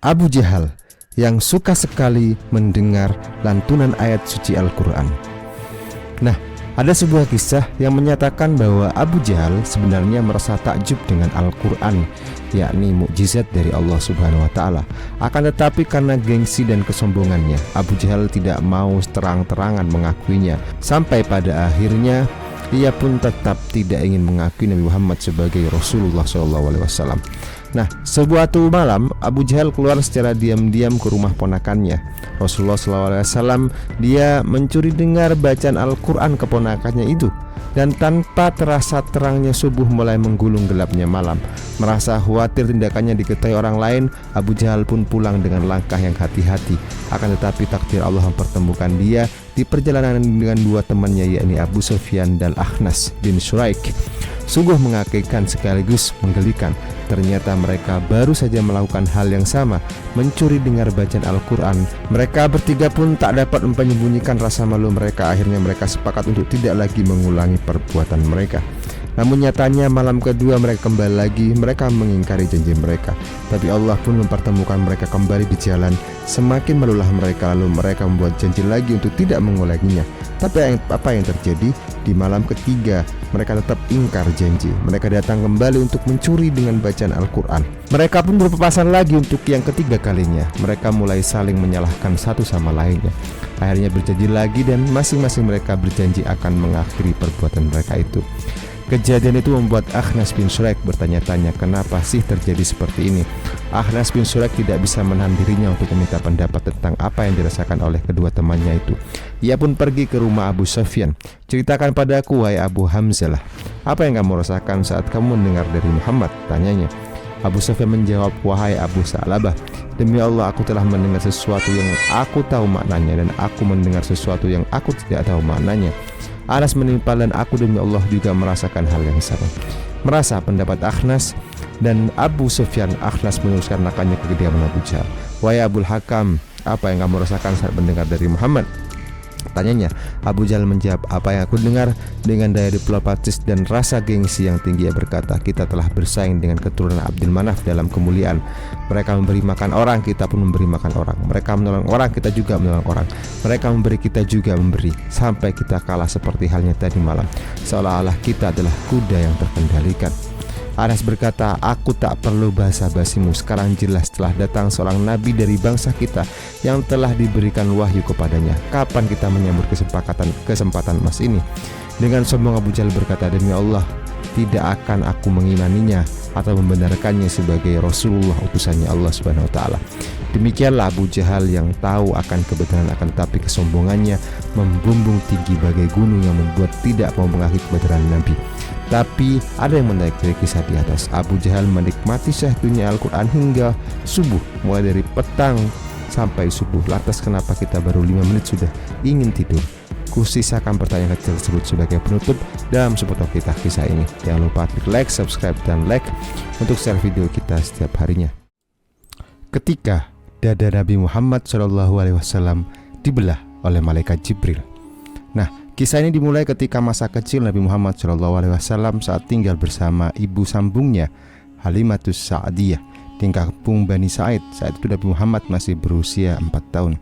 Abu Jahal yang suka sekali mendengar lantunan ayat suci Al-Quran. Nah, ada sebuah kisah yang menyatakan bahwa Abu Jahal sebenarnya merasa takjub dengan Al-Quran, yakni mukjizat dari Allah Subhanahu wa Ta'ala. Akan tetapi karena gengsi dan kesombongannya, Abu Jahal tidak mau terang-terangan mengakuinya. Sampai pada akhirnya ia pun tetap tidak ingin mengakui Nabi Muhammad sebagai Rasulullah SAW. Nah, suatu malam Abu Jahal keluar secara diam-diam ke rumah ponakannya Rasulullah SAW. Dia mencuri dengar bacaan Al-Quran keponakannya itu. Dan tanpa terasa terangnya subuh mulai menggulung gelapnya malam. Merasa khawatir tindakannya diketahui orang lain, Abu Jahal pun pulang dengan langkah yang hati-hati. Akan tetapi takdir Allah mempertemukan dia di perjalanan dengan dua temannya, yakni Abu Sufyan dan Akhnas bin Syuraik. Sungguh mengagumkan sekaligus menggelikan. Ternyata mereka baru saja melakukan hal yang sama, mencuri dengar bacaan Al-Quran. Mereka bertiga pun tak dapat menyembunyikan rasa malu mereka. Akhirnya mereka sepakat untuk tidak lagi mengulangi perbuatan mereka. Namun nyatanya malam kedua mereka kembali lagi. Mereka mengingkari janji mereka. Tapi Allah pun mempertemukan mereka kembali di jalan. Semakin malulah mereka, lalu mereka membuat janji lagi untuk tidak mengulanginya. Tapi apa yang terjadi? Di malam ketiga mereka tetap ingkar janji. Mereka datang kembali untuk mencuri dengan bacaan Al-Quran. Mereka pun berpapasan lagi untuk yang ketiga kalinya. Mereka mulai saling menyalahkan satu sama lainnya. Akhirnya berjanji lagi dan masing-masing mereka berjanji akan mengakhiri perbuatan mereka itu. Kejadian itu membuat Akhnas bin Syuraik bertanya-tanya, kenapa sih terjadi seperti ini? Akhnas bin Syuraik tidak bisa menahan dirinya untuk meminta pendapat tentang apa yang dirasakan oleh kedua temannya itu. Ia pun pergi ke rumah Abu Sufyan. Ceritakan padaku, wahai Abu Hamzah, apa yang kamu rasakan saat kamu mendengar dari Muhammad? Tanyanya. Abu Sufyan menjawab, wahai Abu Sa'labah, demi Allah aku telah mendengar sesuatu yang aku tahu maknanya, dan aku mendengar sesuatu yang aku tidak tahu maknanya. Anas menimpal, dan aku demi Allah juga merasakan hal yang sama. Merasa pendapat Akhnas dan Abu Sufyan, Akhnas meneruskan lakannya ke kediaman Abu Jahal. Wahai Abul Hakam, apa yang kamu rasakan saat mendengar dari Muhammad? Tanyanya. Abu Jahal menjawab, apa yang aku dengar. Dengan daya diplomatis dan rasa gengsi yang tinggi ia berkata, kita telah bersaing dengan keturunan Abdul Manaf dalam kemuliaan. Mereka memberi makan orang, kita pun memberi makan orang. Mereka menolong orang, kita juga menolong orang. Mereka memberi, kita juga memberi, sampai kita kalah seperti halnya tadi malam, seolah-olah kita adalah kuda yang terkendalikan. Anas berkata, aku tak perlu basa-basimu. Sekarang jelas telah datang seorang nabi dari bangsa kita yang telah diberikan wahyu kepadanya. Kapan kita menyambut kesempatan emas ini? Dengan sombong Abu Jahal berkata, demi Allah, tidak akan aku mengimaninya atau membenarkannya sebagai Rasulullah utusannya Allah Subhanahu wa Ta'ala. Demikianlah Abu Jahal yang tahu akan kebenaran, akan tetapi kesombongannya membumbung tinggi bagai gunung yang membuat tidak mau mengakui kebenaran Nabi. Tapi ada yang menarik dari kisah di atas. Abu Jahal menikmati syahdunya Al-Quran hingga subuh, mulai dari petang sampai subuh. Lantas kenapa kita baru 5 menit sudah ingin tidur? Kusisakan pertanyaan kecil tersebut sebagai penutup dalam sepotong kisah ini. Jangan lupa klik like, subscribe, dan like untuk share video kita setiap harinya. Ketika dada Nabi Muhammad SAW dibelah oleh malaikat Jibril. Nah, kisah ini dimulai ketika masa kecil Nabi Muhammad SAW saat tinggal bersama ibu sambungnya Halimatus Sa'diyah di kampung Bani Sa'id. Saat itu Nabi Muhammad masih berusia 4 tahun.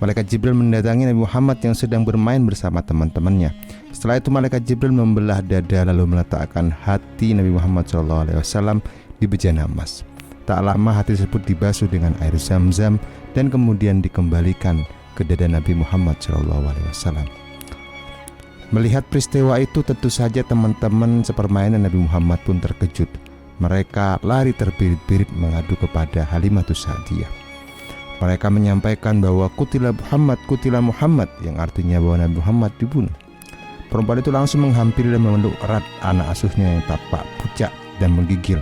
Malaikat Jibril mendatangi Nabi Muhammad yang sedang bermain bersama teman-temannya. Setelah itu malaikat Jibril membelah dada lalu meletakkan hati Nabi Muhammad SAW di bejana emas. Tak lama hati tersebut dibasuh dengan air Zam-Zam dan kemudian dikembalikan ke dada Nabi Muhammad SAW. Melihat peristiwa itu, tentu saja teman-teman sepermainan Nabi Muhammad pun terkejut. Mereka lari terbirit-birit mengadu kepada Halimatus Sa'diyah. Mereka menyampaikan bahwa kutila Muhammad, yang artinya bahwa Nabi Muhammad dibunuh. Perempuan itu langsung menghampiri dan memeluk erat anak asuhnya yang tampak pucat dan menggigil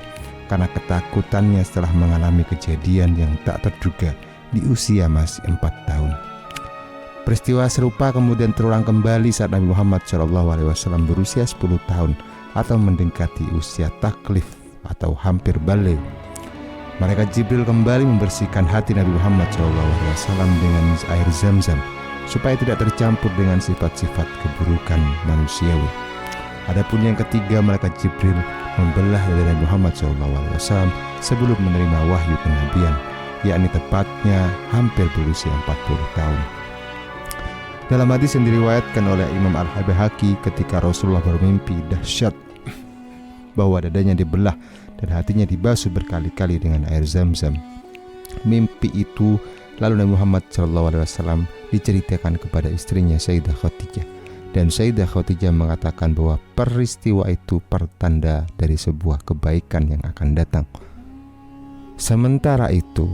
karena ketakutannya setelah mengalami kejadian yang tak terduga di usia masih 4 tahun. Peristiwa serupa kemudian terulang kembali saat Nabi Muhammad SAW berusia 10 tahun atau mendekati usia taklif atau hampir baligh. Malaikat Jibril kembali membersihkan hati Nabi Muhammad SAW dengan air Zam-Zam supaya tidak tercampur dengan sifat-sifat keburukan manusiawi. Adapun yang ketiga, malaikat Jibril membelah dada Nabi Muhammad SAW sebelum menerima wahyu kenabian. yakni tepatnya hampir berusia 40 tahun. Dalam hadis yang diriwayatkan oleh Imam Al-Baihaqi, ketika Rasulullah bermimpi dahsyat bahwa dadanya dibelah dan hatinya dibasuh berkali-kali dengan air Zam-Zam. Mimpi itu lalu Nabi Muhammad SAW diceritakan kepada istrinya Sayyidah Khadijah, dan Sayyidah Khadijah mengatakan bahwa peristiwa itu pertanda dari sebuah kebaikan yang akan datang. Sementara itu,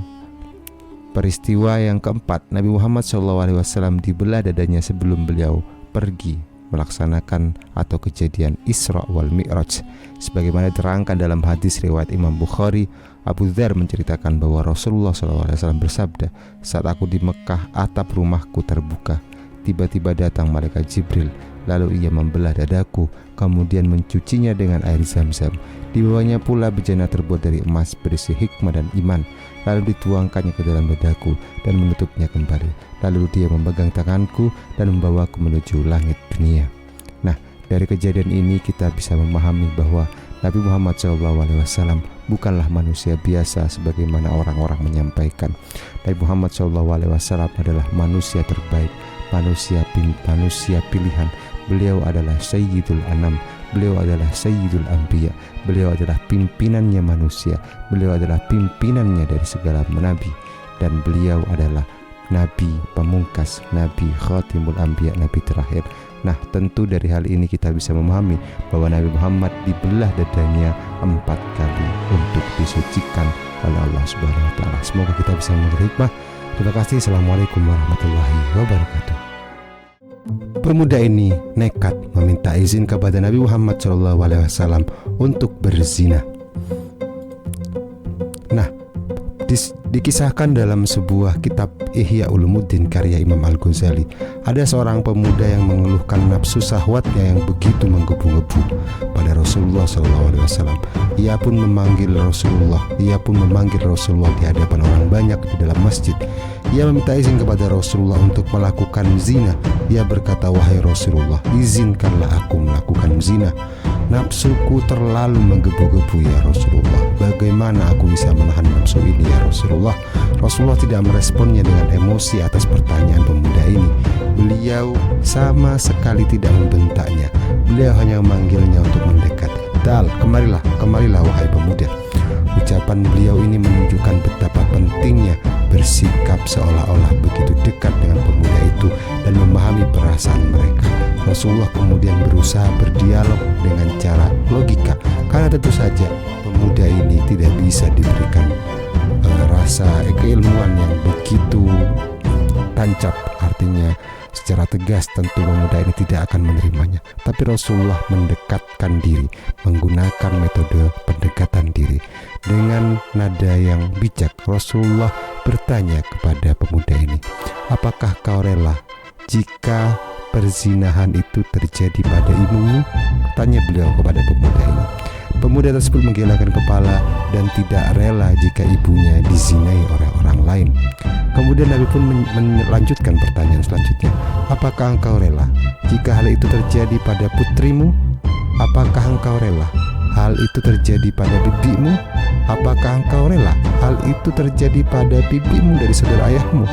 peristiwa yang keempat, Nabi Muhammad SAW dibelah dadanya sebelum beliau pergi melaksanakan atau kejadian Isra wal Mi'raj. Sebagaimana diterangkan dalam hadis riwayat Imam Bukhari, Abu Dzar menceritakan bahwa Rasulullah SAW bersabda, "Saat aku di Mekah, atap rumahku terbuka. Tiba-tiba datang malaikat Jibril, lalu ia membelah dadaku, kemudian mencucinya dengan air Zam-Zam. Dibawanya pula bejana terbuat dari emas berisi hikmah dan iman. Lalu dituangkannya ke dalam dadaku dan menutupnya kembali. Lalu dia memegang tanganku dan membawaku menuju langit dunia." Nah, dari kejadian ini kita bisa memahami bahwa Nabi Muhammad SAW bukanlah manusia biasa sebagaimana orang-orang menyampaikan. Nabi Muhammad SAW adalah manusia terbaik, manusia pilihan. Beliau adalah Sayyidul Anam, beliau adalah Sayyidul Anbiya, beliau adalah pimpinannya manusia, beliau adalah pimpinannya dari segala nabi, dan beliau adalah Nabi pamungkas, Nabi Khatimul Anbiya, Nabi terakhir. Nah, tentu dari hal ini kita bisa memahami bahwa Nabi Muhammad dibelah dadanya 4 kali untuk disucikan oleh Allah Subhanahu wa Ta'ala. Semoga kita bisa mengambil hikmah. Terima kasih. Assalamualaikum warahmatullahi wabarakatuh. Pemuda ini nekat meminta izin kepada Nabi Muhammad SAW untuk berzina. Nah, dikisahkan dalam sebuah kitab Ihya Ulumuddin karya Imam Al-Ghazali, ada seorang pemuda yang mengeluhkan nafsu syahwatnya yang begitu menggebu-gebu pada Rasulullah SAW. Ia pun memanggil Rasulullah di hadapan orang banyak di dalam masjid. Ia meminta izin kepada Rasulullah untuk melakukan zina. Ia berkata, "Wahai Rasulullah, izinkanlah aku melakukan zina. Nafsuku terlalu menggebu-gebu ya Rasulullah. Bagaimana aku bisa menahan nafsu ini ya Rasulullah?" Rasulullah tidak meresponnya dengan emosi atas pertanyaan pemuda ini. Beliau sama sekali tidak membentaknya. Beliau hanya memanggilnya untuk mendekat. "Ta'al, kemarilah wahai pemuda." Ucapan beliau ini menunjukkan betapa pentingnya bersikap seolah-olah begitu dekat dengan pemuda itu dan memahami perasaan mereka. Rasulullah kemudian berusaha berdialog dengan cara logika, karena tentu saja pemuda ini tidak bisa diberikan rasa keilmuan yang begitu tancap. Artinya secara tegas tentu pemuda ini tidak akan menerimanya. Tapi Rasulullah mendekatkan diri, menggunakan metode pendekatan diri. Dengan nada yang bijak, Rasulullah bertanya kepada pemuda ini, "Apakah kau rela jika perzinahan itu terjadi pada ibumu?" Tanya beliau kepada pemuda ini. Pemuda tersebut menggelengkan kepala dan tidak rela jika ibunya dizinai oleh orang lain. Kemudian Nabi pun melanjutkan pertanyaan selanjutnya, "Apakah engkau rela jika hal itu terjadi pada putrimu? Apakah engkau rela hal itu terjadi pada bibimu? Apakah engkau rela hal itu terjadi pada bibimu dari saudara ayahmu?"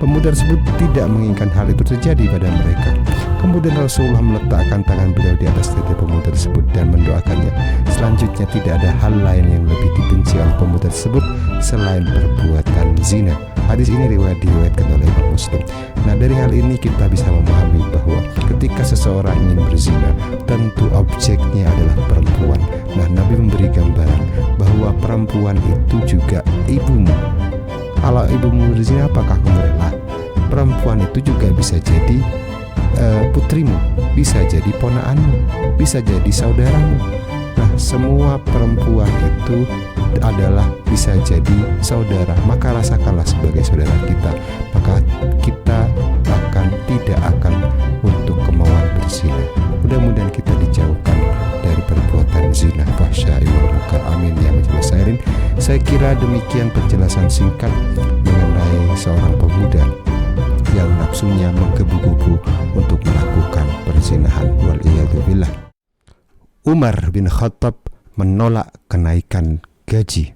Pemuda tersebut tidak menginginkan hal itu terjadi pada mereka. Kemudian Rasulullah meletakkan tangan beliau di atas dada pemuda tersebut dan mendoakannya. Selanjutnya tidak ada hal lain yang lebih dibenci oleh pemuda tersebut selain perbuatan zina. Hadis ini diriwayatkan oleh Imam Muslim. Nah, dari hal ini kita bisa memahami bahwa ketika seseorang ingin berzina, tentu objeknya adalah perempuan. Nah, Nabi memberi gambaran bahwa perempuan itu juga ibumu. Kalau ibumu berzina, apakah kamu rela? Perempuan itu juga bisa jadi putrimu, bisa jadi ponakanmu, bisa jadi saudaramu. Nah, semua perempuan itu adalah bisa jadi saudara. Maka rasakanlah sebagai saudara kita. Maka kita tidak akan untuk kemauan berzina. Mudah-mudahan kita dijauhkan dari perbuatan zina, fahsya, wal munkar. Amin ya rabbal alamin. Saya kira demikian penjelasan singkat mengenai seorang pemuda yang nafsunya menggebu-gebu untuk melakukan perzinahan. Waliyadzubillah. Umar bin Khattab menolak kenaikan gaji.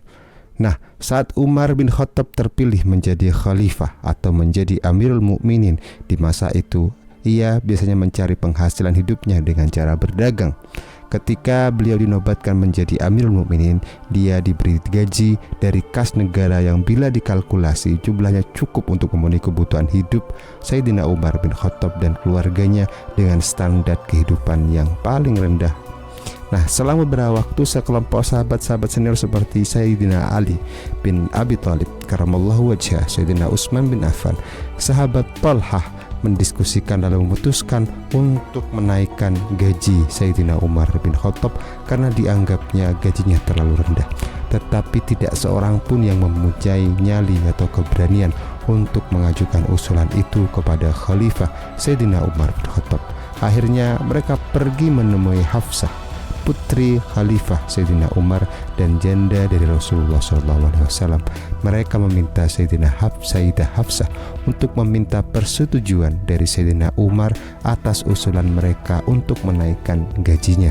Nah, Saat Umar bin Khattab terpilih menjadi khalifah atau menjadi Amirul Mukminin di masa itu, ia biasanya mencari penghasilan hidupnya dengan cara berdagang. Ketika beliau dinobatkan menjadi Amirul Mukminin, dia diberi gaji dari kas negara yang bila dikalkulasi jumlahnya cukup untuk memenuhi kebutuhan hidup Sayyidina Umar bin Khattab dan keluarganya dengan standar kehidupan yang paling rendah. Nah, selama beberapa waktu sekelompok sahabat-sahabat senior seperti Sayyidina Ali bin Abi Thalib karamallahu wajhah, Sayyidina Utsman bin Affan, sahabat Talhah mendiskusikan lalu memutuskan untuk menaikkan gaji Sayyidina Umar bin Khattab karena dianggapnya gajinya terlalu rendah. Tetapi tidak seorang pun yang mempunyai nyali atau keberanian untuk mengajukan usulan itu kepada Khalifah Sayyidina Umar bin Khattab. Akhirnya mereka pergi menemui Hafsah, putri Khalifah Sayyidina Umar dan janda dari Rasulullah SAW. Mereka meminta Sayyidah Hafsah untuk meminta persetujuan dari Sayyidina Umar atas usulan mereka untuk menaikkan gajinya.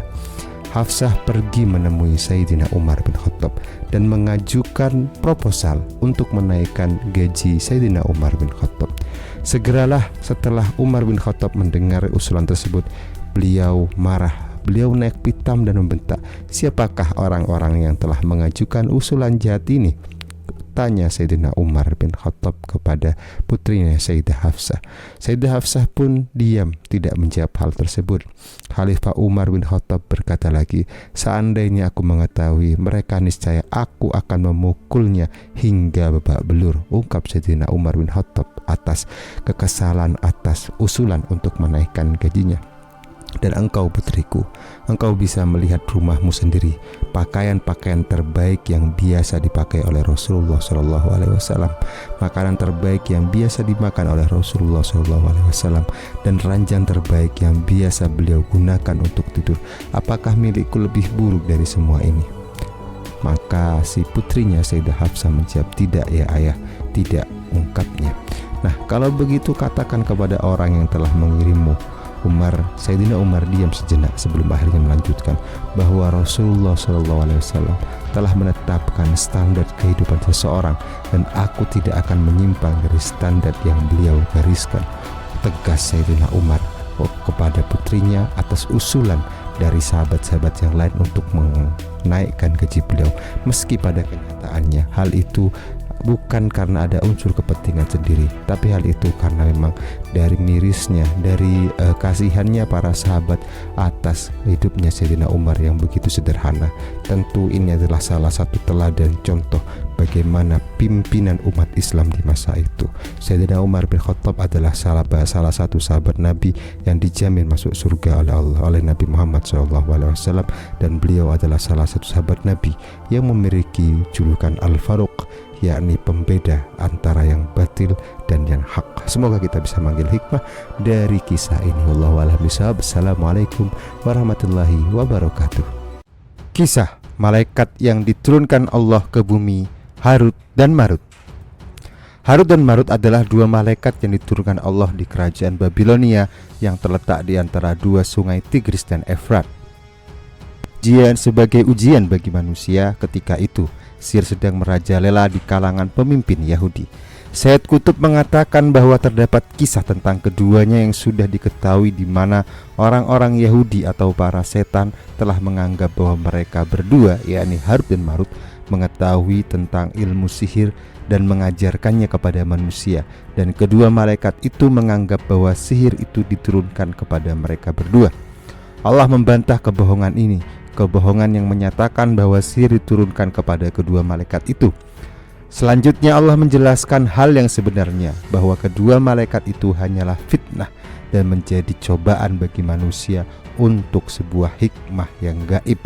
Hafsah pergi menemui Sayyidina Umar bin Khattab dan mengajukan proposal untuk menaikkan gaji Sayyidina Umar bin Khattab. Segeralah setelah Umar bin Khattab mendengar usulan tersebut, beliau marah. Beliau naik pitam dan membentak, "Siapakah orang-orang yang telah mengajukan usulan jahat ini?" Tanya Sayyidina Umar bin Khattab kepada putrinya Sayyidah Hafsah. Sayyidah Hafsah pun diam, tidak menjawab hal tersebut. Khalifah Umar bin Khattab berkata lagi, "Seandainya aku mengetahui mereka, niscaya aku akan memukulnya hingga babak belur," ungkap Sayyidina Umar bin Khattab atas kekesalan atas usulan untuk menaikkan gajinya. "Dan engkau putriku, engkau bisa melihat rumahmu sendiri, pakaian-pakaian terbaik yang biasa dipakai oleh Rasulullah SAW, makanan terbaik yang biasa dimakan oleh Rasulullah SAW, dan ranjang terbaik yang biasa beliau gunakan untuk tidur. Apakah milikku lebih buruk dari semua ini?" Maka si putrinya Sayyidah Hafsah menjawab, "Tidak ya ayah, tidak," ungkapnya. "Nah, kalau begitu katakan kepada orang yang telah mengirimmu." Sayyidina Umar diam sejenak sebelum akhirnya melanjutkan bahwa Rasulullah SAW telah menetapkan standar kehidupan seseorang dan aku tidak akan menyimpang dari standar yang beliau gariskan, tegas Sayyidina Umar kepada putrinya atas usulan dari sahabat-sahabat yang lain untuk menaikkan gaji beliau, meski pada kenyataannya hal itu bukan karena ada unsur kepentingan sendiri, tapi hal itu karena memang dari mirisnya, dari kasihannya para sahabat atas hidupnya Sayyidina Umar yang begitu sederhana. Tentu ini adalah salah satu teladan contoh bagaimana pimpinan umat Islam di masa itu. Sayyidina Umar bin Khattab adalah salah satu sahabat Nabi yang dijamin masuk surga oleh Allah, oleh Nabi Muhammad SAW, dan beliau adalah salah satu sahabat Nabi yang memiliki julukan Al-Faruq, yakni pembeda antara yang batil dan yang hak. Semoga kita bisa mengambil hikmah dari kisah ini. Wallahu a'lam bishawab. Assalamualaikum warahmatullahi wabarakatuh. Kisah malaikat yang diturunkan Allah ke bumi, Harut dan Marut. Harut dan Marut adalah dua malaikat yang diturunkan Allah di kerajaan Babilonia yang terletak di antara dua sungai Tigris dan Efrat. Sebagai ujian bagi manusia ketika itu, sihir sedang merajalela di kalangan pemimpin Yahudi. Sayyid Qutb mengatakan bahwa terdapat kisah tentang keduanya yang sudah diketahui, di mana orang-orang Yahudi atau para setan telah menganggap bahwa mereka berdua, yakni Harut dan Marut, mengetahui tentang ilmu sihir dan mengajarkannya kepada manusia, dan kedua malaikat itu menganggap bahwa sihir itu diturunkan kepada mereka berdua. Allah membantah kebohongan ini, kebohongan yang menyatakan bahwa sihir diturunkan kepada kedua malaikat itu. Selanjutnya Allah menjelaskan hal yang sebenarnya, bahwa kedua malaikat itu hanyalah fitnah dan menjadi cobaan bagi manusia untuk sebuah hikmah yang gaib.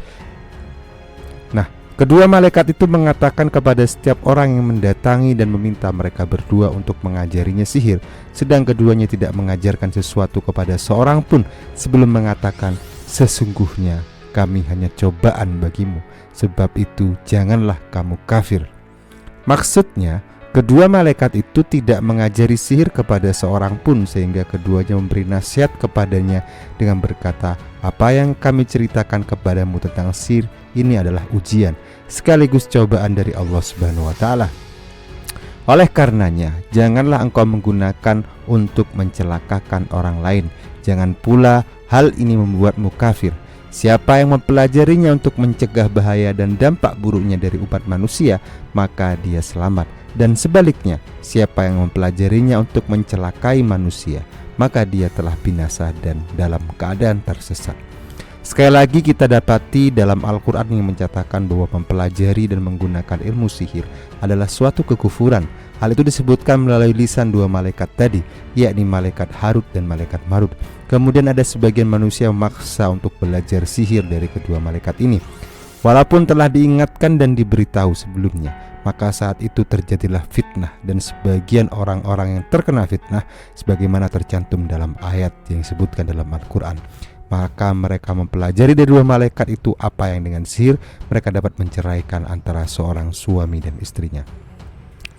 Nah, kedua malaikat itu mengatakan kepada setiap orang yang mendatangi dan meminta mereka berdua untuk mengajarinya sihir, sedang keduanya tidak mengajarkan sesuatu kepada seorang pun sebelum mengatakan, "Sesungguhnya kami hanya cobaan bagimu, sebab itu janganlah kamu kafir." Maksudnya, Kedua malaikat itu tidak mengajari sihir kepada seorang pun, sehingga keduanya memberi nasihat kepadanya dengan berkata, "Apa yang kami ceritakan kepadamu tentang sihir ini adalah ujian sekaligus cobaan dari Allah Subhanahu wa taala. Oleh karenanya, janganlah engkau menggunakan untuk mencelakakan orang lain. Jangan pula hal ini membuatmu kafir. Siapa yang mempelajarinya untuk mencegah bahaya dan dampak buruknya dari umat manusia, maka dia selamat. Dan sebaliknya, siapa yang mempelajarinya untuk mencelakai manusia, maka dia telah binasa dan dalam keadaan tersesat." Sekali lagi kita dapati dalam Al-Quran yang mencatatkan bahwa mempelajari dan menggunakan ilmu sihir adalah suatu kekufuran. Hal itu disebutkan melalui lisan dua malaikat tadi, yakni malaikat Harut dan malaikat Marut. Kemudian ada sebagian manusia memaksa untuk belajar sihir dari kedua malaikat ini, walaupun telah diingatkan dan diberitahu sebelumnya. Maka saat itu terjadilah fitnah, dan sebagian orang-orang yang terkena fitnah sebagaimana tercantum dalam ayat yang disebutkan dalam Al-Quran. Maka mereka mempelajari dari dua malaikat itu apa yang dengan sihir mereka dapat menceraikan antara seorang suami dan istrinya.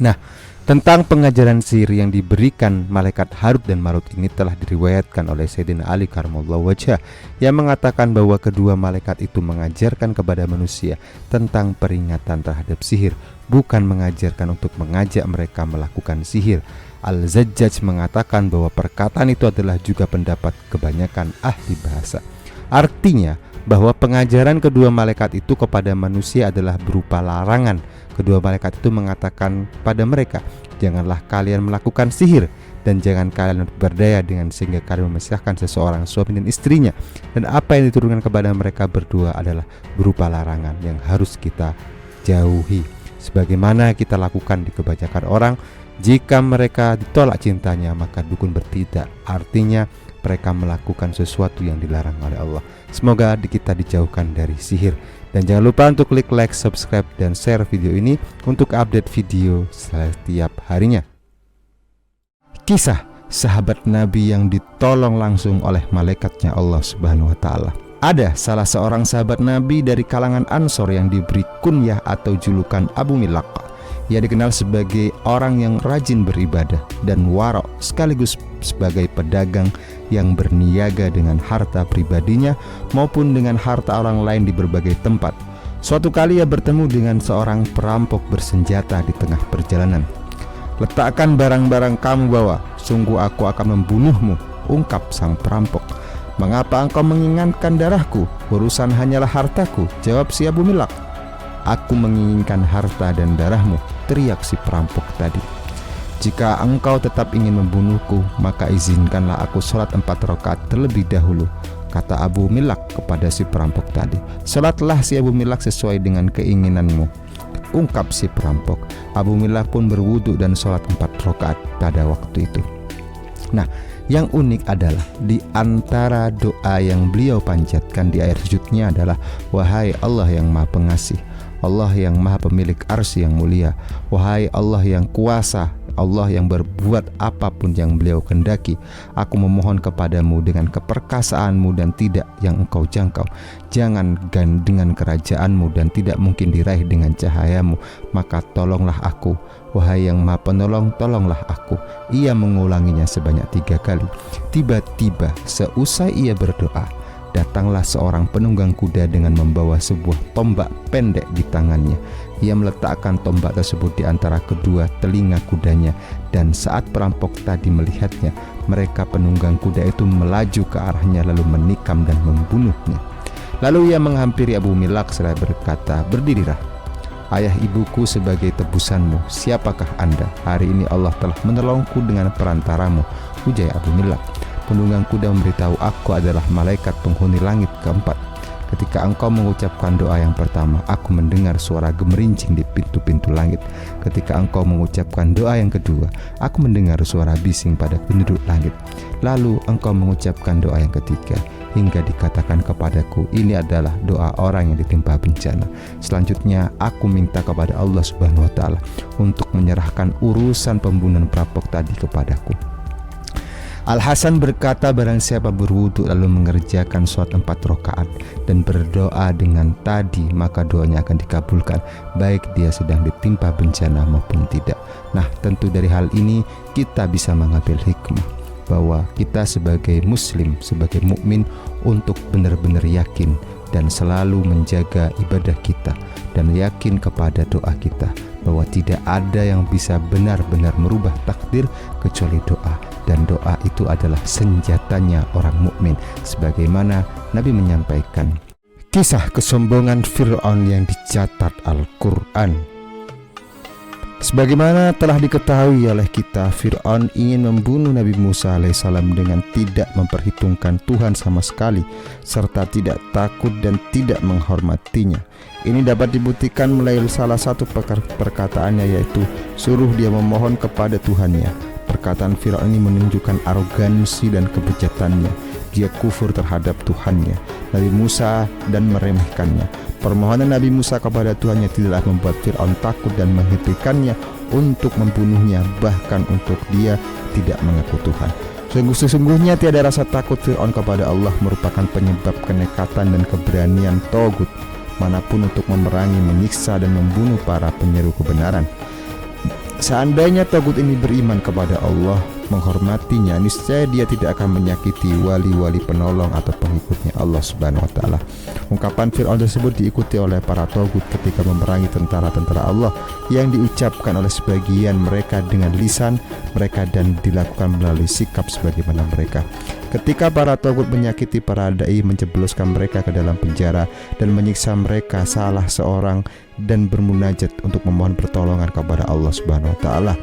Nah, tentang pengajaran sihir yang diberikan malaikat Harut dan Marut ini telah diriwayatkan oleh Sayyidina Ali karramallahu wajhah, yang mengatakan bahwa kedua malaikat itu mengajarkan kepada manusia tentang peringatan terhadap sihir, bukan mengajarkan untuk mengajak mereka melakukan sihir. Al-Zajjaj mengatakan bahwa perkataan itu adalah juga pendapat kebanyakan ahli bahasa. Artinya bahwa pengajaran kedua malaikat itu kepada manusia adalah berupa larangan. Kedua malaikat itu mengatakan pada mereka, "Janganlah kalian melakukan sihir, dan jangan kalian berdaya dengan sehingga kalian memisahkan seseorang suami dan istrinya." Dan apa yang diturunkan kepada mereka berdua adalah berupa larangan yang harus kita jauhi, sebagaimana kita lakukan di kebanyakan orang. Jika mereka ditolak cintanya, maka dukun bertindak, artinya mereka melakukan sesuatu yang dilarang oleh Allah. Semoga kita dijauhkan dari sihir. Dan jangan lupa untuk klik like, subscribe, dan share video ini untuk update video setiap harinya. Kisah sahabat Nabi yang ditolong langsung oleh malaikatnya Allah Subhanahu wa taala. Ada salah seorang sahabat Nabi dari kalangan Ansor yang diberi kunyah atau julukan Abu Milak. Ia dikenal sebagai orang yang rajin beribadah dan warok, sekaligus sebagai pedagang yang berniaga dengan harta pribadinya maupun dengan harta orang lain di berbagai tempat. Suatu kali ia bertemu dengan seorang perampok bersenjata di tengah perjalanan. "Letakkan barang-barang kamu bawa, sungguh aku akan membunuhmu," ungkap sang perampok. "Mengapa engkau menginginkan darahku? Urusan hanyalah hartaku," jawab si Abu Milak. "Aku menginginkan harta dan darahmu," teriak si perampok tadi. "Jika engkau tetap ingin membunuhku, maka izinkanlah aku sholat 4 rakaat terlebih dahulu," kata Abu Milak kepada si perampok tadi. "Sholatlah," si Abu Milak, "sesuai dengan keinginanmu," ungkap si perampok. Abu Milak pun berwudu dan sholat 4 rakaat pada waktu itu. Nah, yang unik adalah di antara doa yang beliau panjatkan di akhir sujudnya adalah, "Wahai Allah yang Maha Pengasih, Allah yang Maha Pemilik Arsy yang mulia, wahai Allah yang kuasa, Allah yang berbuat apapun yang beliau kehendaki, aku memohon kepadamu dengan keperkasaanmu dan tidak yang engkau jangkau. Jangan dengan kerajaanmu dan tidak mungkin diraih dengan cahayamu, maka tolonglah aku. Wahai yang Maha Penolong, tolonglah aku." Ia mengulanginya sebanyak 3 kali. Tiba-tiba seusai ia berdoa, datanglah seorang penunggang kuda dengan membawa sebuah tombak pendek di tangannya. Ia meletakkan tombak tersebut di antara kedua telinga kudanya, dan saat perampok tadi melihatnya, mereka penunggang kuda itu melaju ke arahnya lalu menikam dan membunuhnya. Lalu ia menghampiri Abu Milak seraya berkata, "Berdirilah. Ayah ibuku sebagai tebusanmu, siapakah Anda? Hari ini Allah telah menolongku dengan perantaramu," ujar Abu Milak. Penunggang kuda memberitahu, "Aku adalah malaikat penghuni langit keempat. Ketika engkau mengucapkan doa yang pertama, aku mendengar suara gemerincing di pintu-pintu langit. Ketika engkau mengucapkan doa yang kedua, aku mendengar suara bising pada penduduk langit. Lalu engkau mengucapkan doa yang ketiga, hingga dikatakan kepadaku, ini adalah doa orang yang ditimpa bencana. Selanjutnya aku minta kepada Allah Subhanahu wa taala untuk menyerahkan urusan pembunuhan perampok tadi kepadaku." Al-Hasan berkata, barang siapa berwudu lalu mengerjakan sholat 4 rakaat dan berdoa dengan tadi, maka doanya akan dikabulkan, baik dia sedang ditimpa bencana maupun tidak. Nah, tentu dari hal ini kita bisa mengambil hikmah bahwa kita sebagai muslim, sebagai mukmin, untuk benar-benar yakin dan selalu menjaga ibadah kita dan yakin kepada doa kita, bahwa tidak ada yang bisa benar-benar merubah takdir kecuali doa, dan doa itu adalah senjatanya orang mukmin, sebagaimana Nabi menyampaikan kisah kesombongan Fir'aun yang dicatat Al-Quran. Sebagaimana telah diketahui oleh kita, Fir'aun ingin membunuh Nabi Musa alaihissalam dengan tidak memperhitungkan Tuhan sama sekali, serta tidak takut dan tidak menghormatinya. Ini dapat dibuktikan melalui salah satu perkataannya, yaitu suruh dia memohon kepada Tuhannya. Perkataan Fir'aun ini menunjukkan arogansi dan kebejatannya. Dia kufur terhadap Tuhannya, Nabi Musa, dan meremehkannya. Permohonan Nabi Musa kepada Tuhannya tidaklah membuat Fir'aun takut dan menghentikannya untuk membunuhnya, bahkan untuk dia tidak mengaku Tuhan. Sesungguhnya tiada rasa takut Fir'aun kepada Allah merupakan penyebab kenekatan dan keberanian Togut manapun untuk memerangi, menyiksa, dan membunuh para penyeru kebenaran. Seandainya Togut ini beriman kepada Allah, menghormatinya, niscaya dia tidak akan menyakiti wali-wali penolong atau pengikutnya Allah Subhanahu wa Ta'ala. Ungkapan Fir'aun tersebut diikuti oleh para Togut ketika memerangi tentara-tentara Allah, yang diucapkan oleh sebagian mereka dengan lisan mereka dan dilakukan melalui sikap sebagaimana mereka. Ketika para Togut menyakiti para dai, menjebloskan mereka ke dalam penjara dan menyiksa mereka, salah seorang dan bermunajat untuk memohon pertolongan kepada Allah Subhanahu wa Ta'ala.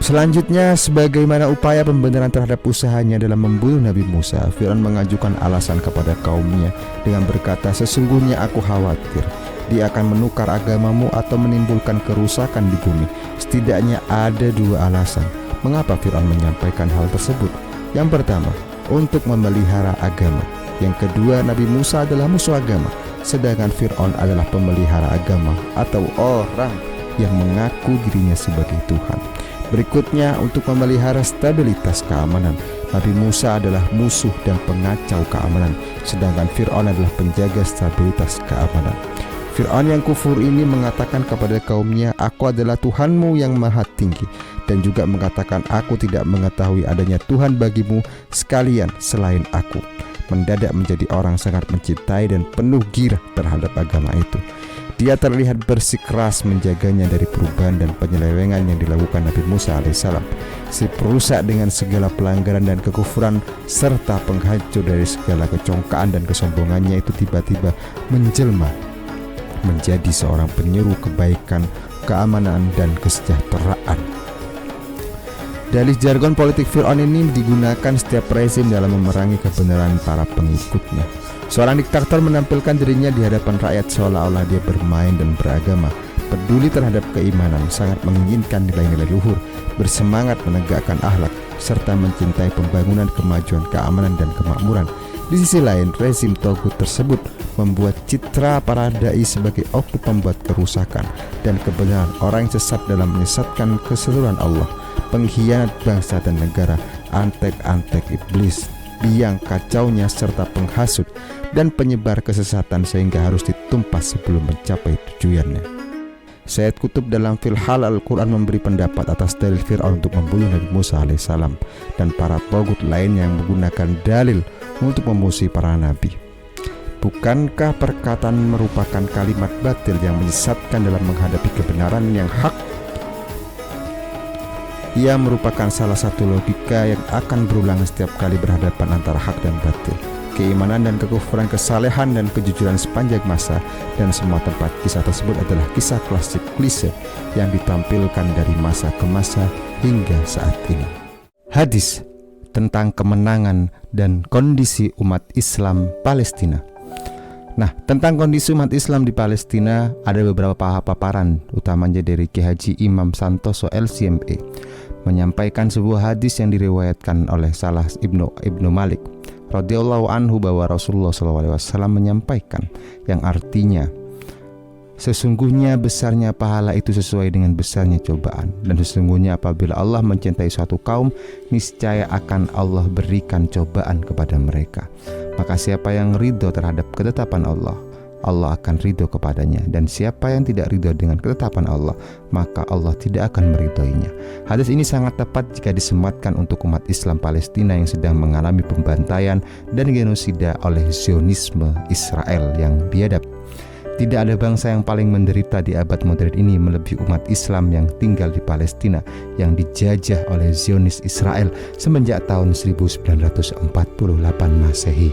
Selanjutnya, sebagaimana upaya pembenaran terhadap usahanya dalam membunuh Nabi Musa, Fir'aun mengajukan alasan kepada kaumnya dengan berkata, sesungguhnya aku khawatir dia akan menukar agamamu atau menimbulkan kerusakan di bumi. Setidaknya ada 2 alasan mengapa Fir'aun menyampaikan hal tersebut. Yang pertama, untuk memelihara agama. Yang kedua, Nabi Musa adalah musuh agama, sedangkan Fir'aun adalah pemelihara agama atau orang yang mengaku dirinya sebagai Tuhan. Berikutnya, untuk memelihara stabilitas keamanan. Nabi Musa adalah musuh dan pengacau keamanan, sedangkan Fir'aun adalah penjaga stabilitas keamanan. Fir'aun yang kufur ini mengatakan kepada kaumnya, aku adalah Tuhanmu yang maha tinggi, dan juga mengatakan, aku tidak mengetahui adanya Tuhan bagimu sekalian selain aku. Mendadak menjadi orang sangat mencintai dan penuh girah terhadap agama itu. Dia terlihat bersikeras menjaganya dari perubahan dan penyelewengan yang dilakukan Nabi Musa alaihissalam. Si perusak dengan segala pelanggaran dan kekufuran serta penghancur dari segala kecongkaan dan kesombongannya itu tiba-tiba menjelma menjadi seorang penyeru kebaikan, keamanan, dan kesejahteraan. Dalih jargon politik Fir'aun ini digunakan setiap rezim dalam memerangi kebenaran para pengikutnya. Seorang diktator menampilkan dirinya di hadapan rakyat seolah-olah dia bermain dan beragama, peduli terhadap keimanan, sangat menginginkan nilai-nilai luhur, bersemangat menegakkan akhlak, serta mencintai pembangunan, kemajuan, keamanan, dan kemakmuran. Di sisi lain, rezim Togut tersebut membuat citra para dai sebagai oknum pembuat kerusakan dan kebenaran, orang yang sesat dalam menyesatkan keseluruhan Allah, pengkhianat bangsa dan negara, antek-antek iblis, biang kacaunya, serta penghasut dan penyebar kesesatan sehingga harus ditumpas sebelum mencapai tujuannya. Sayyid Qutb dalam Filhal Al-Quran memberi pendapat atas dalil Fir'aun untuk membunuh Nabi Musa alaihissalam dan para togut lainnya yang menggunakan dalil untuk memusuhi para nabi. Bukankah perkataan merupakan kalimat batil yang menyesatkan dalam menghadapi kebenaran yang hak? Ia merupakan salah satu logika yang akan berulang setiap kali berhadapan antara hak dan batil, keimanan dan kekufuran, kesalehan dan kejujuran sepanjang masa, dan semua tempat. Kisah tersebut adalah kisah klasik klise yang ditampilkan dari masa ke masa hingga saat ini. Hadis tentang kemenangan dan kondisi umat Islam Palestina. Nah, tentang kondisi umat Islam di Palestina ada beberapa paparan, utamanya dari Ki Haji Imam Santoso LCMA, menyampaikan sebuah hadis yang diriwayatkan oleh Salah Ibnu Malik radhiyallahu anhu bahwa Rasulullah SAW menyampaikan, yang artinya, Sesungguhnya besarnya pahala itu sesuai dengan besarnya cobaan. Dan sesungguhnya apabila Allah mencintai suatu kaum, niscaya akan Allah berikan cobaan kepada mereka. Maka siapa yang ridho terhadap ketetapan Allah, Allah akan ridho kepadanya. Dan siapa yang tidak ridho dengan ketetapan Allah, maka Allah tidak akan meridhoinya. Hadis ini sangat tepat jika disematkan untuk umat Islam Palestina yang sedang mengalami pembantaian dan genosida oleh Zionisme Israel yang biadab. Tidak ada bangsa yang paling menderita di abad modern ini melebihi umat Islam yang tinggal di Palestina yang dijajah oleh Zionis Israel semenjak tahun 1948 Masehi.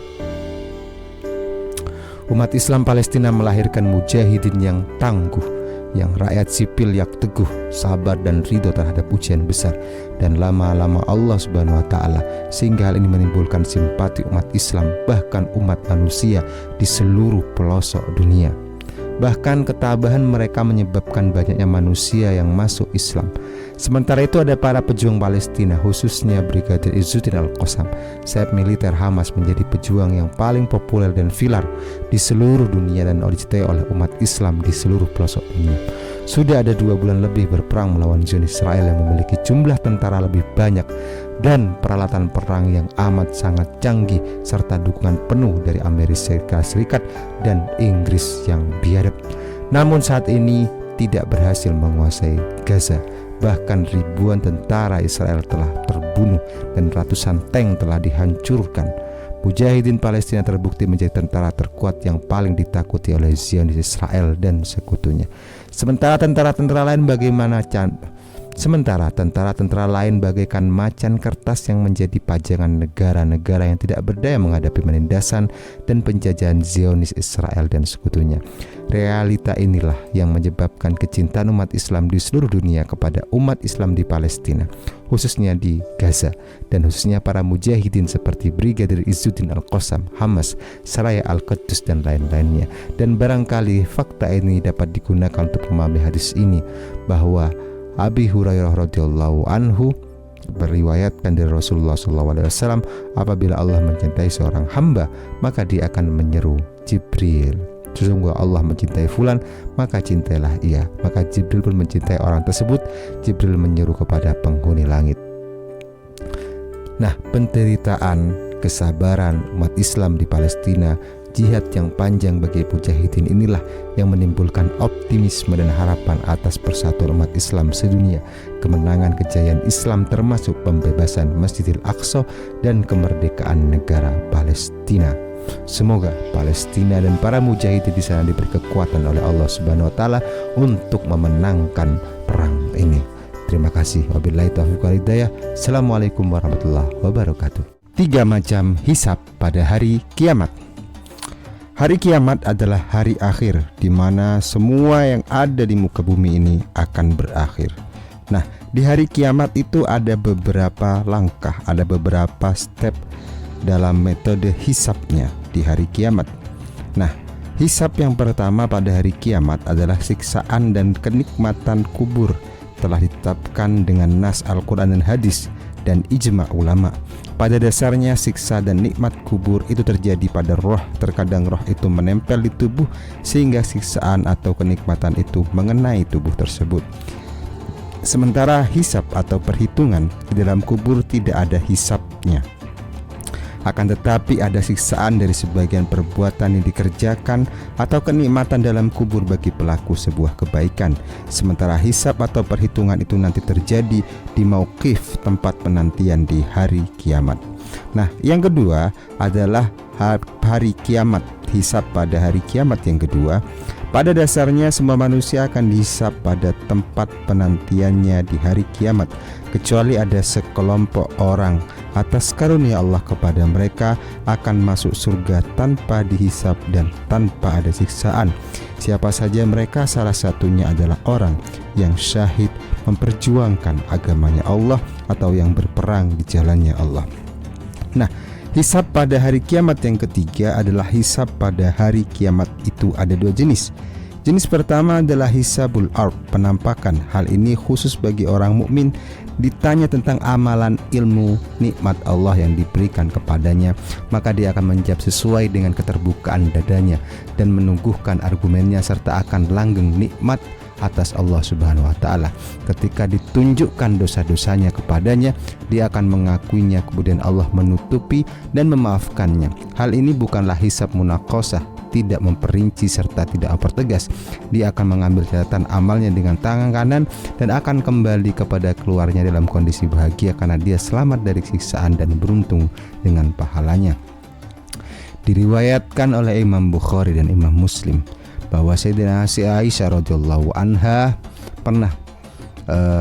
Umat Islam Palestina melahirkan mujahidin yang tangguh, yang rakyat sipil yang teguh, sabar dan ridho terhadap ujian besar. Dan lama-lama Allah Subhanahu wa Ta'ala, sehingga hal ini menimbulkan simpati umat Islam, bahkan umat manusia di seluruh pelosok dunia. Bahkan ketabahan mereka menyebabkan banyaknya manusia yang masuk Islam. Sementara itu ada para pejuang Palestina, khususnya Brigadir Izzuddin Al-Qassam, sayap militer Hamas, menjadi pejuang yang paling populer dan viral di seluruh dunia dan dicintai oleh umat Islam di seluruh pelosok dunia. Sudah ada 2 bulan lebih berperang melawan Zionis Israel yang memiliki jumlah tentara lebih banyak dan peralatan perang yang amat sangat canggih, serta dukungan penuh dari Amerika Serikat dan Inggris yang biadab. Namun saat ini tidak berhasil menguasai Gaza. Bahkan ribuan tentara Israel telah terbunuh dan ratusan tank telah dihancurkan. Mujahidin Palestina terbukti menjadi tentara terkuat yang paling ditakuti oleh Zionis Israel dan sekutunya. Sementara tentara-tentara lain bagaikan macan kertas yang menjadi pajangan negara-negara yang tidak berdaya menghadapi penindasan dan penjajahan Zionis Israel dan sekutunya. Realita inilah yang menyebabkan kecintaan umat Islam di seluruh dunia kepada umat Islam di Palestina, khususnya di Gaza, dan khususnya para mujahidin seperti Brigadir Izzuddin Al-Qassam, Hamas, Saraya Al-Quds dan lain-lainnya. Dan barangkali fakta ini dapat digunakan untuk memahami hadis ini, bahwa Abi Hurairah radhiyallahu anhu beriwayatkan dari Rasulullah SAW, apabila Allah mencintai seorang hamba, maka dia akan menyeru Jibril, sesungguhnya Allah mencintai fulan, maka cintailah ia. Maka Jibril pun mencintai orang tersebut. Jibril menyeru kepada penghuni langit. Nah, penderitaan, kesabaran umat Islam di Palestina, jihad yang panjang bagi mujahidin inilah yang menimbulkan optimisme dan harapan atas persatuan umat Islam sedunia, kemenangan kejayaan Islam termasuk pembebasan Masjidil Aqsa dan kemerdekaan negara Palestina. Semoga Palestina dan para mujahidin di sana diberi kekuatan oleh Allah Subhanahu wa Ta'ala untuk memenangkan perang ini. Terima kasih. Wabillahi taufiq wal hidayah. Assalamualaikum warahmatullahi wabarakatuh. 3 macam hisab pada hari kiamat. Hari kiamat adalah hari akhir di mana semua yang ada di muka bumi ini akan berakhir. Nah, di hari kiamat itu ada beberapa langkah, ada beberapa step dalam metode hisabnya di hari kiamat. Nah, hisab yang pertama pada hari kiamat adalah siksaan dan kenikmatan kubur, telah ditetapkan dengan nas Al-Quran dan hadis dan ijma ulama. Pada dasarnya siksa dan nikmat kubur itu terjadi pada roh. Terkadang roh itu menempel di tubuh sehingga siksaan atau kenikmatan itu mengenai tubuh tersebut. Sementara hisab atau perhitungan di dalam kubur tidak ada hisabnya. Akan tetapi ada siksaan dari sebagian perbuatan yang dikerjakan atau kenikmatan dalam kubur bagi pelaku sebuah kebaikan. Sementara hisab atau perhitungan itu nanti terjadi di mauqif, tempat penantian di hari kiamat. Nah, yang kedua adalah hari kiamat. Hisab pada hari kiamat yang kedua, pada dasarnya semua manusia akan dihisab pada tempat penantiannya di hari kiamat, kecuali ada sekelompok orang atas karunia Allah kepada mereka akan masuk surga tanpa dihisab dan tanpa ada siksaan. Siapa saja mereka? Salah satunya adalah orang yang syahid memperjuangkan agamanya Allah atau yang berperang di jalannya Allah. Nah, hisab pada hari kiamat yang ketiga adalah hisab pada hari kiamat itu ada 2 jenis. Jenis pertama adalah hisabul ard, penampakan. Hal ini khusus bagi orang mukmin, ditanya tentang amalan, ilmu, nikmat Allah yang diberikan kepadanya, maka dia akan menjawab sesuai dengan keterbukaan dadanya dan menungguhkan argumennya, serta akan langgeng nikmat atas Allah Subhanahu wa taala. Ketika ditunjukkan dosa-dosanya kepadanya, dia akan mengakuinya, kemudian Allah menutupi dan memaafkannya. Hal ini bukanlah hisab munaqashah, tidak memperinci serta tidak mempertegas. Dia akan mengambil catatan amalnya dengan tangan kanan dan akan kembali kepada keluarnya dalam kondisi bahagia karena dia selamat dari siksaan dan beruntung dengan pahalanya. Diriwayatkan oleh Imam Bukhari dan Imam Muslim bahwa Sayyidina Aisyah radhiyallahu anha pernah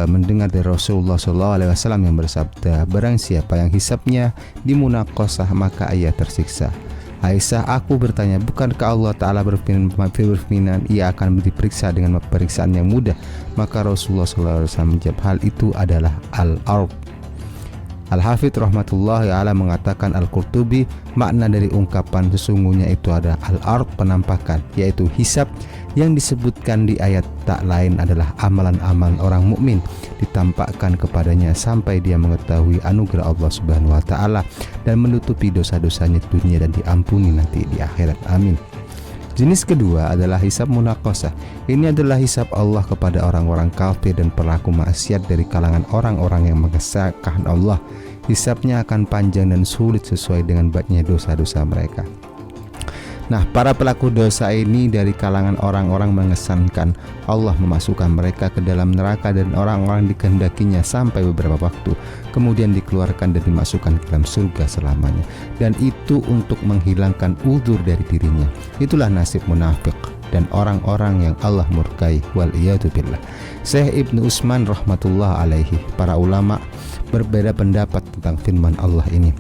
mendengar dari Rasulullah SAW yang bersabda, barang siapa yang hisabnya dimunaqashah maka ia tersiksa. Aisyah, aku bertanya, bukankah Allah Ta'ala berfirman ia akan diperiksa dengan periksaan yang mudah? Maka Rasulullah SAW menjawab, hal itu adalah al-ard. Al-Hafidz rahmatullahi ala mengatakan, Al-Qurtubi, makna dari ungkapan sesungguhnya itu adalah al-ard, penampakan, yaitu hisab yang disebutkan di ayat tak lain adalah amalan-amalan orang mukmin ditampakkan kepadanya sampai dia mengetahui anugerah Allah Subhanahu wa taala dan menutupi dosa-dosanya di dunia dan diampuni nanti di akhirat. Amin. Jenis kedua adalah hisab munaqashah. Ini adalah hisab Allah kepada orang-orang kafir dan pelaku maksiat dari kalangan orang-orang yang mengesahkan Allah. Hisabnya akan panjang dan sulit sesuai dengan banyaknya dosa-dosa mereka. Nah, para pelaku dosa ini dari kalangan orang-orang mengesankan Allah memasukkan mereka ke dalam neraka dan orang-orang dikehendakinya sampai beberapa waktu, kemudian dikeluarkan dan dimasukkan ke dalam surga selamanya, dan itu untuk menghilangkan uzur dari dirinya. Itulah nasib munafik dan orang-orang yang Allah murkai, wal iyadu billah. Syekh Ibnu Utsman rahmatullah alaihi, para ulama berbeda pendapat tentang firman Allah ini.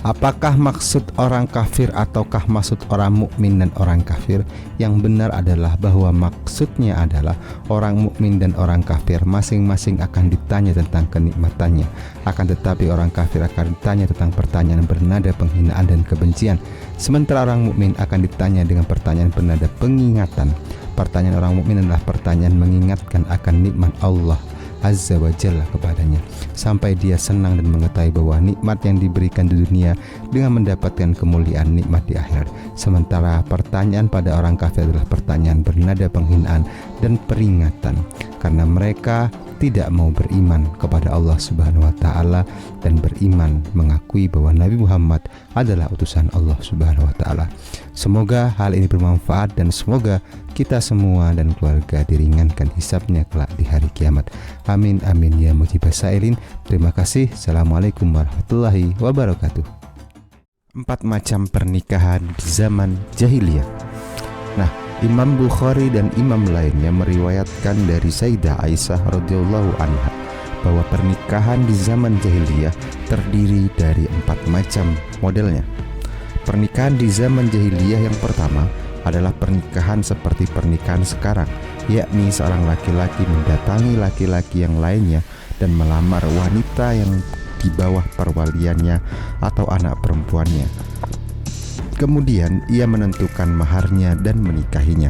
Apakah maksud orang kafir ataukah maksud orang mukmin dan orang kafir? Yang benar adalah bahwa maksudnya adalah orang mukmin dan orang kafir masing-masing akan ditanya tentang kenikmatannya. Akan tetapi orang kafir akan ditanya tentang pertanyaan bernada penghinaan dan kebencian. Sementara orang mukmin akan ditanya dengan pertanyaan bernada pengingatan. Pertanyaan orang mukmin adalah pertanyaan mengingatkan akan nikmat Allah Azza wa Jalla kepadanya, sampai dia senang dan mengetahui bahwa nikmat yang diberikan di dunia dengan mendapatkan kemuliaan nikmat di akhirat. Sementara pertanyaan pada orang kafir adalah pertanyaan bernada penghinaan dan peringatan, karena mereka tidak mau beriman kepada Allah Subhanahu wa taala dan beriman mengakui bahwa Nabi Muhammad adalah utusan Allah Subhanahu wa taala. Semoga hal ini bermanfaat dan semoga kita semua dan keluarga diringankan hisabnya kelak di hari kiamat. Amin amin ya mujibas sailin. Terima kasih. Assalamualaikum warahmatullahi wabarakatuh. 4 macam pernikahan di zaman jahiliyah. Nah, Imam Bukhari dan imam lainnya meriwayatkan dari Sayyidah Aisyah radhiyallahu anha bahwa pernikahan di zaman jahiliyah terdiri dari 4 macam modelnya. Pernikahan di zaman jahiliyah yang pertama adalah pernikahan seperti pernikahan sekarang, yakni seorang laki-laki mendatangi laki-laki yang lainnya dan melamar wanita yang di bawah perwaliannya atau anak perempuannya. Kemudian ia menentukan maharnya dan menikahinya.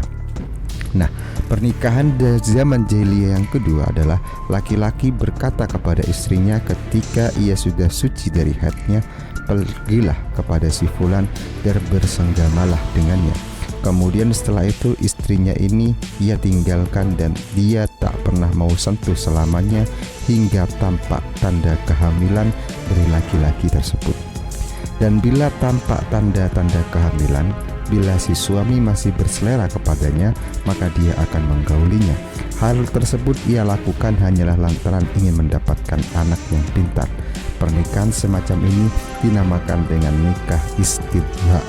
Nah, pernikahan di zaman jahiliyah yang kedua adalah laki-laki berkata kepada istrinya ketika ia sudah suci dari haidnya, pergilah kepada si fulan dan bersenggamalah dengannya. Kemudian setelah itu istrinya ini ia tinggalkan dan dia tak pernah mau sentuh selamanya hingga tampak tanda kehamilan dari laki-laki tersebut. Dan bila tampak tanda-tanda kehamilan, bila si suami masih berselera kepadanya, maka dia akan menggaulinya. Hal tersebut ia lakukan hanyalah lantaran ingin mendapatkan anak yang pintar. Pernikahan semacam ini dinamakan dengan nikah istibdha.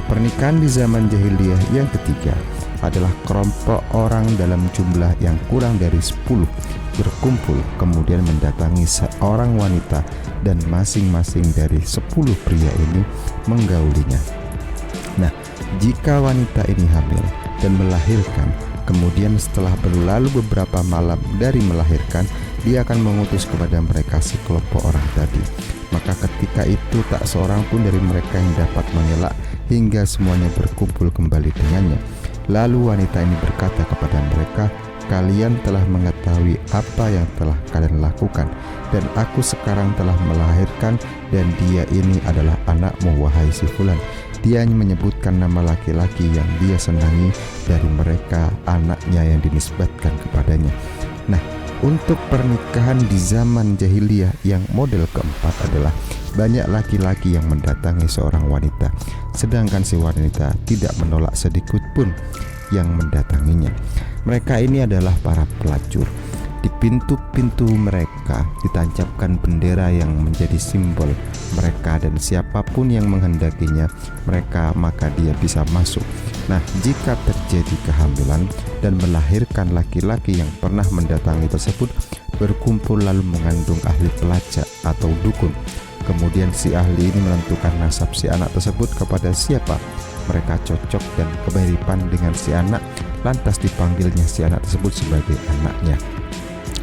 Pernikahan di zaman jahiliyah yang ketiga adalah kelompok orang dalam jumlah yang kurang dari 10 berkumpul kemudian mendatangi seorang wanita dan masing-masing dari 10 pria ini menggaulinya. Nah, jika wanita ini hamil dan melahirkan, kemudian setelah berlalu beberapa malam dari melahirkan, dia akan mengutus kepada mereka sekelompok orang tadi. Maka ketika itu tak seorang pun dari mereka yang dapat mengelak hingga semuanya berkumpul kembali dengannya. Lalu wanita ini berkata kepada mereka, "Kalian telah mengetahui apa yang telah kalian lakukan, dan aku sekarang telah melahirkan, dan dia ini adalah anakmu, wahai si fulan." Dia menyebutkan nama laki-laki yang dia senangi dari mereka, anaknya yang dinisbatkan kepadanya. Nah, untuk pernikahan di zaman jahiliyah yang model keempat adalah banyak laki-laki yang mendatangi seorang wanita, sedangkan si wanita tidak menolak sedikit pun yang mendatanginya. Mereka ini adalah para pelacur. Di pintu-pintu mereka ditancapkan bendera yang menjadi simbol mereka, dan siapapun yang menghendakinya mereka, maka dia bisa masuk. Nah, jika terjadi kehamilan dan melahirkan, laki-laki yang pernah mendatangi tersebut berkumpul lalu mengandung ahli pelacak atau dukun. Kemudian si ahli ini menentukan nasab si anak tersebut kepada siapa mereka cocok dan kemiripan dengan si anak, lantas dipanggilnya si anak tersebut sebagai anaknya.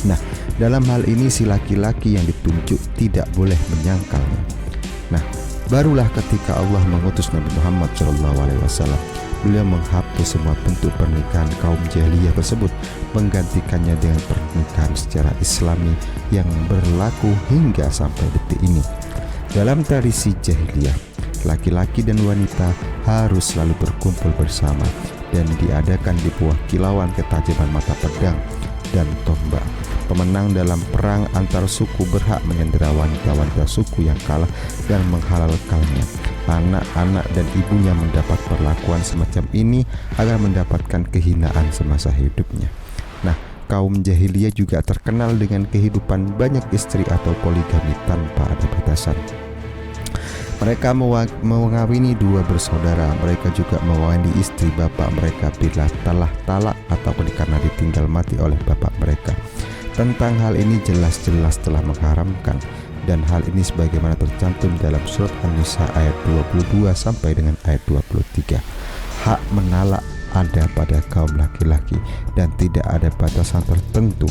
Nah, dalam hal ini si laki-laki yang ditunjuk tidak boleh menyangkalnya. Nah, barulah ketika Allah mengutus Nabi Muhammad SAW, beliau menghapus semua bentuk pernikahan kaum jahiliyah tersebut, menggantikannya dengan pernikahan secara Islami yang berlaku hingga sampai detik ini. Dalam tradisi jahiliyah, laki-laki dan wanita harus selalu berkumpul bersama dan diadakan di bawah kilauan ketajaman mata pedang dan tombak. Pemenang dalam perang antar suku berhak menyandera wanita-wanita suku yang kalah dan menghalalkannya. Anak-anak dan ibunya mendapat perlakuan semacam ini agar mendapatkan kehinaan semasa hidupnya. Nah, kaum jahiliyah juga terkenal dengan kehidupan banyak istri atau poligami tanpa ada batasan. Mereka mengawini dua bersaudara. Mereka juga mewani istri bapak mereka bila telah talak ataupun karena ditinggal mati oleh bapak mereka. Tentang hal ini jelas-jelas telah mengharamkan, dan hal ini sebagaimana tercantum dalam surat An-Nisa ayat 22 sampai dengan ayat 23. Hak menalak ada pada kaum laki-laki dan tidak ada batasan tertentu.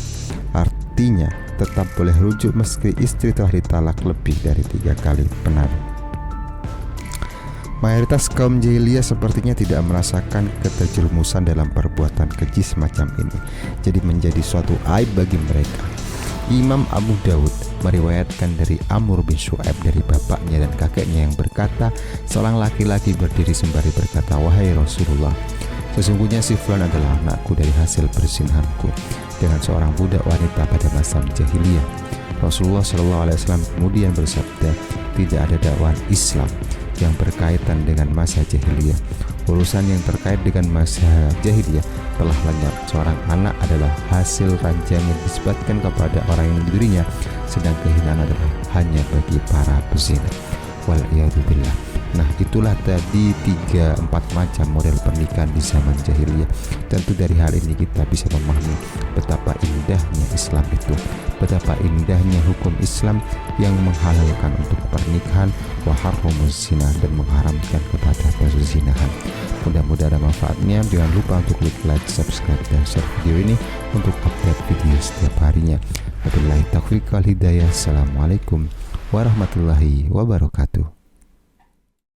Artinya tetap boleh rujuk meski istri telah ditalak lebih dari 3 kali benar. Mayoritas kaum jahiliyah sepertinya tidak merasakan keterjerumusan dalam perbuatan keji semacam ini, jadi menjadi suatu aib bagi mereka. Imam Abu Daud meriwayatkan dari Amr bin Shu'aib dari bapaknya dan kakeknya yang berkata, seorang laki-laki berdiri sembari berkata, "Wahai Rasulullah, sesungguhnya si fulan adalah anakku dari hasil persinahanku dengan seorang budak wanita pada masa jahiliyah." Rasulullah SAW kemudian bersabda, tidak ada dakwah Islam yang berkaitan dengan masa jahiliyah. Urusan yang terkait dengan masa jahiliyah telah lenyap. Seorang anak adalah hasil ranjang yang disebutkan kepada orang yang diberinya, sedang kehinaan adalah hanya bagi para pezina. Wal'iyadzubillah. Nah, itulah tadi 3-4 macam model pernikahan di zaman jahiliyah. Tentu dari hal ini kita bisa memahami betapa indahnya Islam itu, betapa indahnya hukum Islam yang menghalalkan untuk pernikahan wa harramuz zina dan mengharamkan kepada perzinahan. Mudah-mudahan ada manfaatnya. Jangan lupa untuk klik like, subscribe, dan share video ini untuk update video setiap harinya. Wabillahi taufiq wal hidayah. Assalamualaikum warahmatullahi wabarakatuh.